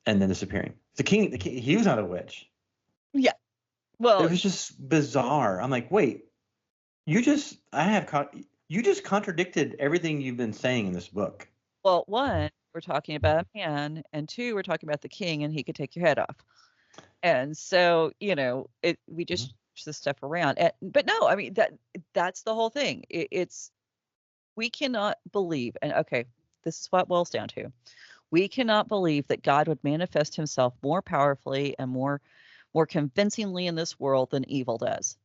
and then disappearing. The king, he was not a witch. Yeah. Well, it was just bizarre. I'm like, wait, you just contradicted everything you've been saying in this book. Well, one, we're talking about a man, and 2, we're talking about the king, and he could take your head off. And so, we Mhm. just switch this stuff around. But no, I mean that's the whole thing. It's we cannot believe, and okay, this is what it boils down to. We cannot believe that God would manifest himself more powerfully and more convincingly in this world than evil does.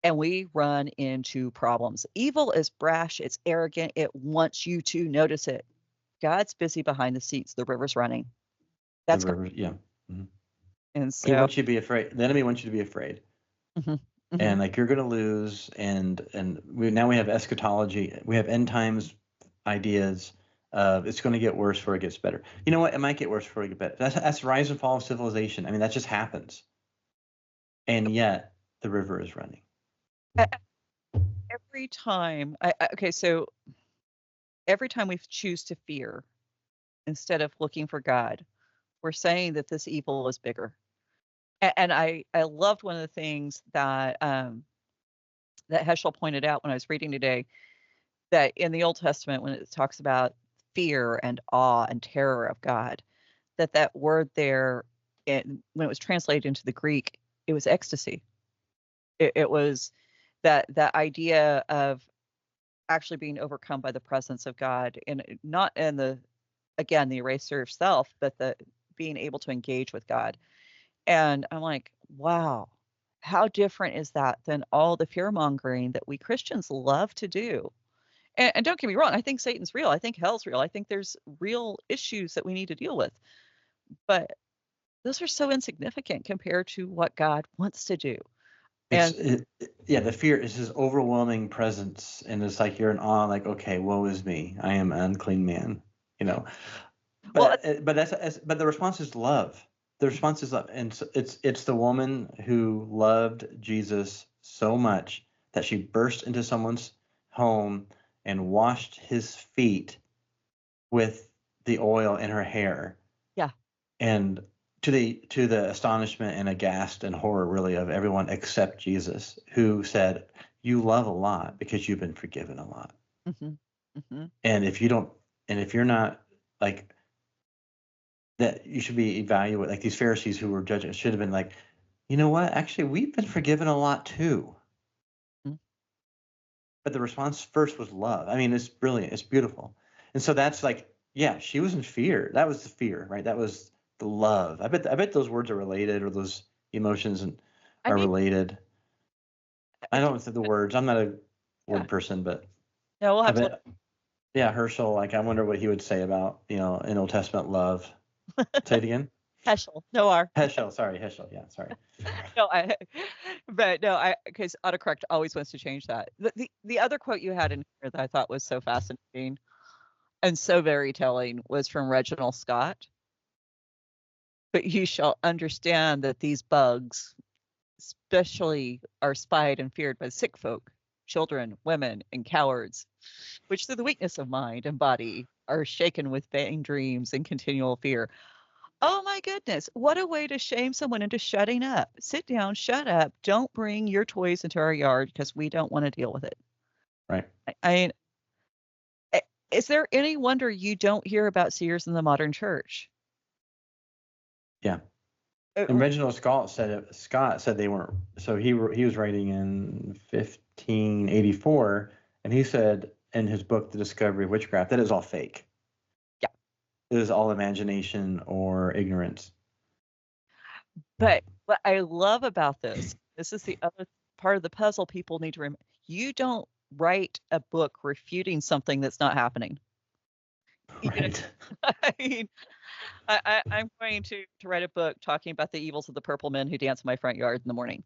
And we run into problems. Evil is brash, it's arrogant, it wants you to notice it. God's busy behind the scenes. The river's running. The That's God. river, yeah. Mhm. And He so, wants you to be afraid. The enemy wants you to be afraid, mhm, and mhm. like you're going to lose. And now we have eschatology. We have end times ideas of it's going to get worse before it gets better. You know what? It might get worse before it gets better. That's the rise and fall of civilization. I mean, that just happens. And yet the river is running. Every time, okay, so every time we choose to fear instead of looking for God, we're saying that this evil is bigger. And I loved one of the things that that Heschel pointed out when I was reading today, that in the Old Testament, when it talks about fear and awe and terror of God, that word there, when it was translated into the Greek, it was ecstasy. It was that idea of actually being overcome by the presence of God, and not in the eraser of self, but the being able to engage with God. And I'm like, wow, how different is that than all the fear mongering that we Christians love to do? And don't get me wrong, I think Satan's real. I think hell's real. I think there's real issues that we need to deal with. But those are so insignificant compared to what God wants to do. Yeah, the fear is his overwhelming presence, and it's like you're in awe, like, okay, woe is me, I am an unclean man, you know. Well, But the response is love. The response is love, and so it's the woman who loved Jesus so much that she burst into someone's home and washed his feet with the oil in her hair, yeah. and to the astonishment and aghast and horror really of everyone except Jesus, who said, "You love a lot because you've been forgiven a lot, Hmm. Hmm. and if you don't, and if you're not like." That you should be evaluated, like these Pharisees who were judging should have been like, you know what? Actually, we've been forgiven a lot too. Hmm. But the response first was love. I mean, it's brilliant. It's beautiful. And so that's like, yeah, she was in fear. That was the fear, right? That was the love. I bet those words are related, or those emotions I are mean, related. I don't know the words. I'm not a yeah. word person, but No, we'll I have to look. bet, yeah, Herschel, like I wonder what he would say about, in Old Testament love. Say it again. Heschel. No R. Heschel, sorry, Heschel. Yeah, sorry. No, but no, because autocorrect always wants to change that. The other quote you had in here that I thought was so fascinating and so very telling was from Reginald Scott. But you shall understand that these bugs, especially, are spied and feared by sick folk, children, women, and cowards, which through the weakness of mind and body are shaken with vain dreams and continual fear. Oh my goodness, what a way to shame someone into shutting up. Sit down, shut up. Don't bring your toys into our yard because we don't want to deal with it. Right. I is there any wonder you don't hear about seers in the modern church? Yeah. Uh, And Reginald Scott said they weren't. So he was writing in 1584, and he said in his book, The Discovery of Witchcraft, that is all fake. Yeah. It is all imagination or ignorance. But what I love about this is the other part of the puzzle people need to remember. You don't write a book refuting something that's not happening. You know, Right. I mean, I'm going to write a book talking about the evils of the purple men who dance in my front yard in the morning.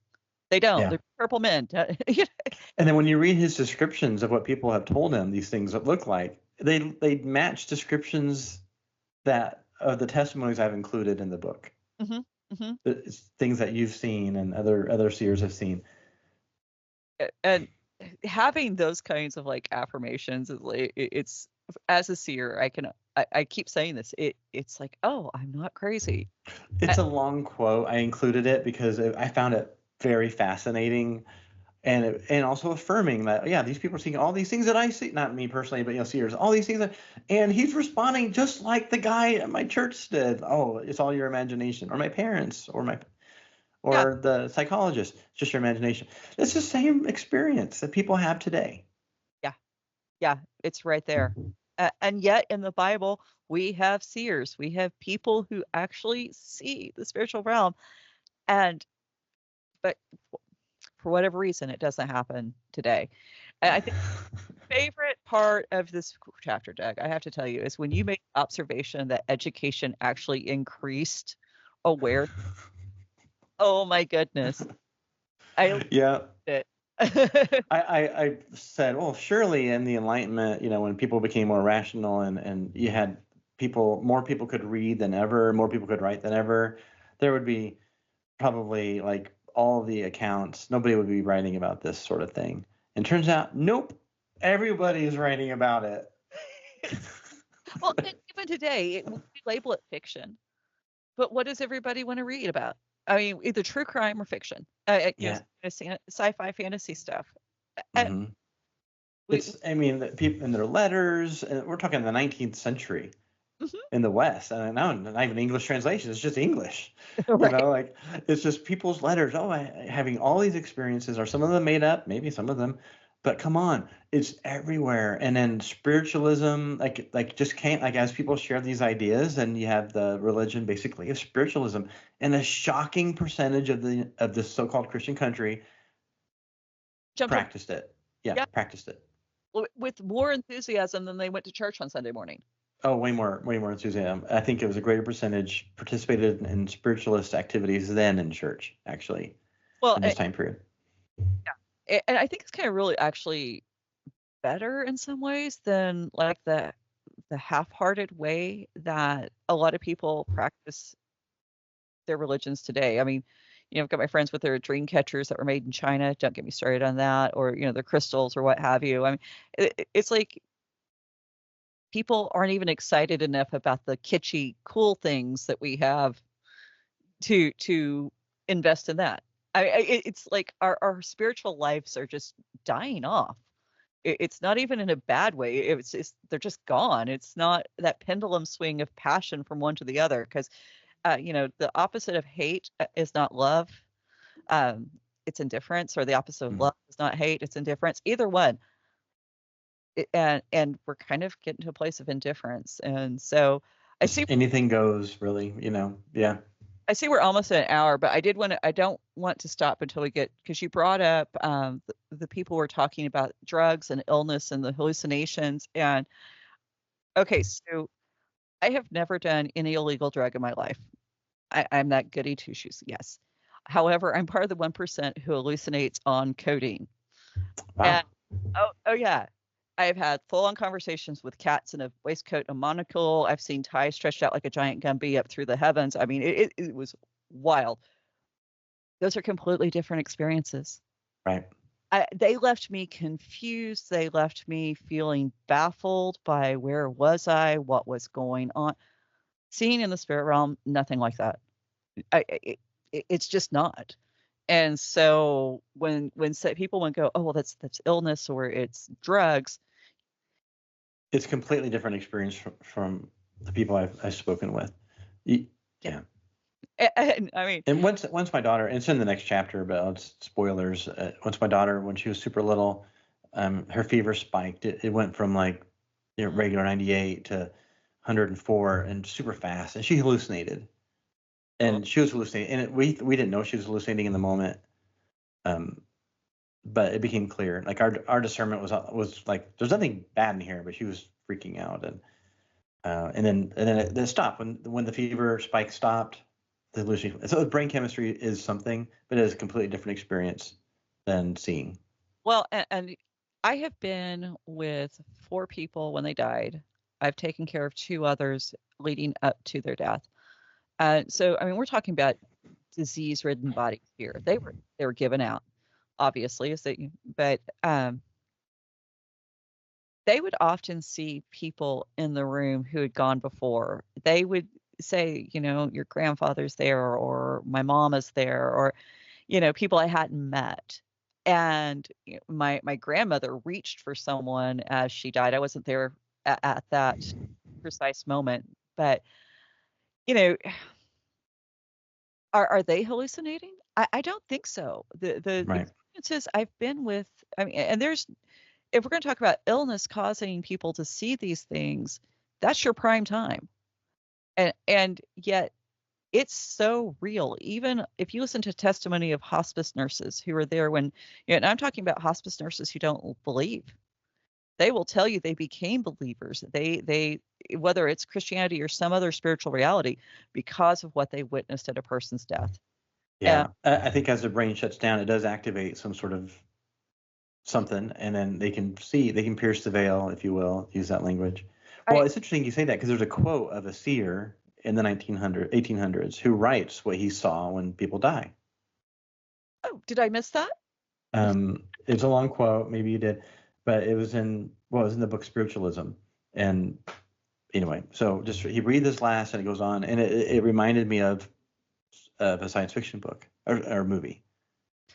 They don't. Yeah. They're purple men. And then when you read his descriptions of what people have told him these things look like, they match descriptions that of the testimonies I've included in the book. Hmm. Hmm. It's things that you've seen and other seers have seen. And having those kinds of like affirmations is like it's as a seer, I keep saying this. It's like, oh, I'm not crazy. It's a long quote. I included it because I found it very fascinating. and also affirming that, yeah, these people are seeing all these things that I see, not me personally, but Seers, all these things and he's responding just like the guy at my church did. Oh, it's all your imagination, or my parents, or Yeah. the psychologist, just your imagination. It's the same experience that people have today. Yeah, it's right there. And yet in the Bible, we have seers. We have people who actually see the spiritual realm. But for whatever reason, it doesn't happen today. And I think my favorite part of this chapter, Doug, I have to tell you, is when you make the observation that education actually increased awareness. Oh my goodness. I loved Yeah. it. I said, well, surely in the Enlightenment, when people became more rational and you had more people could read than ever, more people could write than ever, there would be probably like all the accounts, nobody would be writing about this sort of thing. And turns out, nope, everybody is writing about it. Well, and even today, we label it fiction. But what does everybody want to read about? I mean, either true crime or fiction. Yeah. Sci-fi, fantasy stuff. Mm-hmm. We, I mean, the people in their letters, and we're talking the 19th century Mhm. in the West, and now not even English translation, it's just English. Right. Like it's just people's letters. Oh, having all these experiences, are some of them made up? Maybe some of them, but come on, it's everywhere. And then spiritualism, like just can't, like, as people share these ideas, and you have the religion basically of spiritualism, and a shocking percentage of the so-called Christian country practiced it. Yeah, practiced it. With more enthusiasm than they went to church on Sunday morning. Oh, way more enthusiasm. I think it was a greater percentage participated in spiritualist activities than in church, actually, Well, in this time period. and I think it's kind of really actually better in some ways than like the half-hearted way that a lot of people practice their religions today. I mean, I've got my friends with their dream catchers that were made in China. Don't get me started on that, or their crystals or what have you. I mean, it's like people aren't even excited enough about the kitschy, cool things that we have to invest in that. It's like our spiritual lives are just dying off. It's not even in a bad way. It's they're just gone. It's not that pendulum swing of passion from one to the other, because the opposite of hate is not love. Um, it's indifference, or the opposite of love is not hate. It's indifference. Either one. And we're kind of getting to a place of indifference. And so I see anything goes, really. Yeah. I see we're almost at an hour, but I don't want to stop until we get, because you brought up the people were talking about drugs and illness and the hallucinations. And okay, so I have never done any illegal drug in my life. I'm that goody two shoes, yes. However, I'm part of the 1% who hallucinates on codeine. Wow. And oh yeah, I've had full-on conversations with cats in a waistcoat and a monocle. I've seen Ty stretched out like a giant Gumby up through the heavens. I mean, it was wild. Those are completely different experiences. Right. They left me confused. They left me feeling baffled by where was I, what was going on. Seeing in the spirit realm, nothing like that. It's just not. And so when people would go, oh well, that's illness or it's drugs, it's completely different experience from the people I've spoken with. Yeah. And I mean, and once my daughter, and it's in the next chapter, but it's spoilers. Once my daughter, when she was super little, her fever spiked. It went from like regular 98 to 104 and super fast, and she hallucinated. And she was hallucinating, and we didn't know she was hallucinating in the moment. But it became clear. Like our discernment was like, there's nothing bad in here, but she was freaking out, and then it stopped when the fever spike stopped. The hallucination. So brain chemistry is something, but it is a completely different experience than seeing. Well, and I have been with 4 people when they died. I've taken care of 2 others leading up to their death. So, I mean, we're talking about disease-ridden bodies here. They were given out, obviously, but they would often see people in the room who had gone before. They would say, your grandfather's there, or my mom is there, or people I hadn't met. And my grandmother reached for someone as she died. I wasn't there at that precise moment, but you know, are they hallucinating? I don't think so. The Right. experiences I've been with, I mean, and there's if we're going to talk about illness causing people to see these things, that's your prime time. And yet it's so real. Even if you listen to testimony of hospice nurses who were there when, and I'm talking about hospice nurses who don't believe. They will tell you they became believers. They whether it's Christianity or some other spiritual reality because of what they witnessed at a person's death. Yeah. I think as the brain shuts down, it does activate some sort of something, and then they can pierce the veil, if you will, use that language. Well, it's interesting you say that because there's a quote of a seer in the 1800s who writes what he saw when people die. Oh, did I miss that? It's a long quote, maybe you did, but it was in the book Spiritualism. And anyway, so just he read this last and it goes on, and it reminded me of a science fiction book or movie.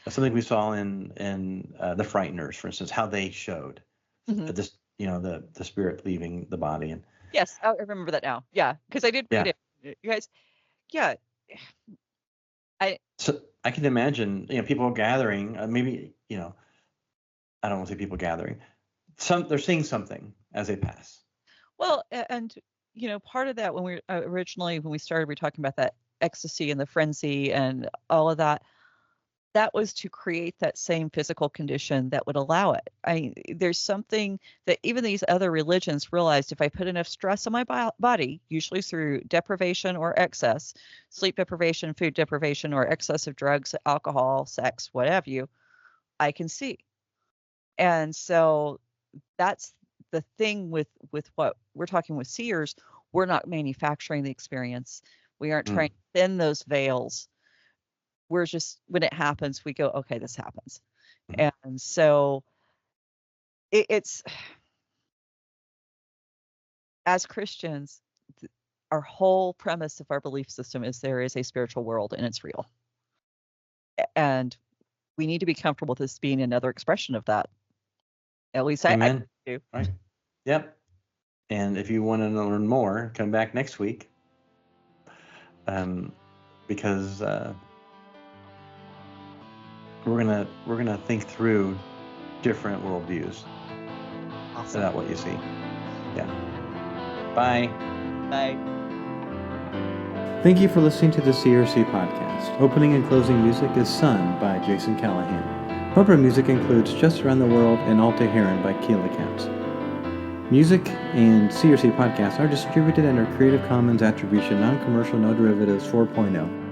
Something we saw in The Frighteners, for instance, how they showed this, the spirit leaving the body. And yes, I remember that now. Yeah, because I did read it. You guys, yeah. So I can imagine, people gathering, maybe, I don't want to say people gathering. They're seeing something as they pass. Well, and part of that when we started, we were talking about that ecstasy and the frenzy and all of that. That was to create that same physical condition that would allow it. There's something that even these other religions realized: if I put enough stress on my body, usually through deprivation or excess, sleep deprivation, food deprivation, or excessive drugs, alcohol, sex, what have you, I can see. And so that's the thing with what we're talking with Seers. We're not manufacturing the experience. We aren't trying to thin those veils. We're just, when it happens, we go, okay, this happens. And so it's, as Christians, our whole premise of our belief system is there is a spiritual world and it's real. And we need to be comfortable with this being another expression of that. At least Amen. I do. Right. Yep. And if you want to learn more, come back next week. Because we're gonna think through different worldviews. Awesome. About what you see. Yeah. Bye. Bye. Thank you for listening to the CRC podcast. Opening and closing music is Sun by Jason Callahan. Bumper music includes Just Around the World and Alta Heron by Keel Accounts. Music and CRC podcasts are distributed under Creative Commons Attribution Non-Commercial No Derivatives 4.0.